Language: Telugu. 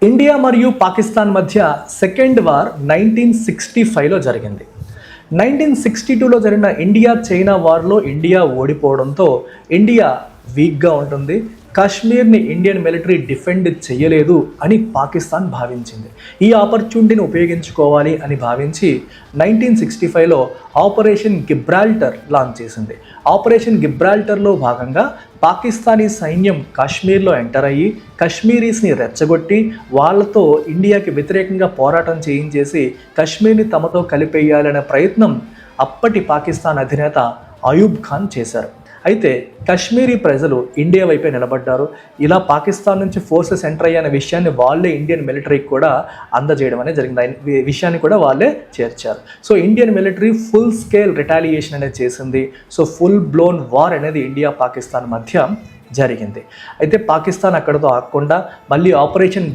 ఇండియా మరియు పాకిస్తాన్ మధ్య సెకండ్ వార్ 1965లో జరిగింది. 1962లో జరిగిన ఇండియా చైనా వార్లో ఇండియా ఓడిపోవడంతో ఇండియా వీక్గా ఉంటుంది. కాశ్మీర్ని ఇండియన్ మిలిటరీ డిఫెండ్ చేయలేదు అని పాకిస్తాన్ భావించింది. ఈ ఆపర్చునిటీని ఉపయోగించుకోవాలి అని భావించి 1965లో ఆపరేషన్ గిబ్రాల్టర్ లాంచ్ చేసింది. ఆపరేషన్ గిబ్రాల్టర్లో భాగంగా పాకిస్తానీ సైన్యం కాశ్మీర్లో ఎంటర్ అయ్యి కశ్మీరీస్ని రెచ్చగొట్టి వాళ్ళతో ఇండియాకి వ్యతిరేకంగా పోరాటం చేయించేసి కశ్మీర్ని తమతో కలిపేయాలనే ప్రయత్నం అప్పటి పాకిస్తాన్ అధినేత అయూబ్ ఖాన్ చేశారు. అయితే కశ్మీరీ ప్రజలు ఇండియా వైపే నిలబడ్డారు. ఇలా పాకిస్తాన్ నుంచి ఫోర్సెస్ ఎంటర్ అయ్యే విషయాన్ని వాళ్ళే ఇండియన్ మిలిటరీకి కూడా అందజేయడం అనేది జరిగింది. విషయాన్ని కూడా వాళ్ళే చేర్చారు. So Indian military full scale retaliation అనేది చేసింది. సో ఫుల్ బ్లోన్ వార్ అనేది ఇండియా పాకిస్తాన్ మధ్య జరిగింది. అయితే పాకిస్తాన్ అక్కడతో ఆగకుండా మళ్ళీ ఆపరేషన్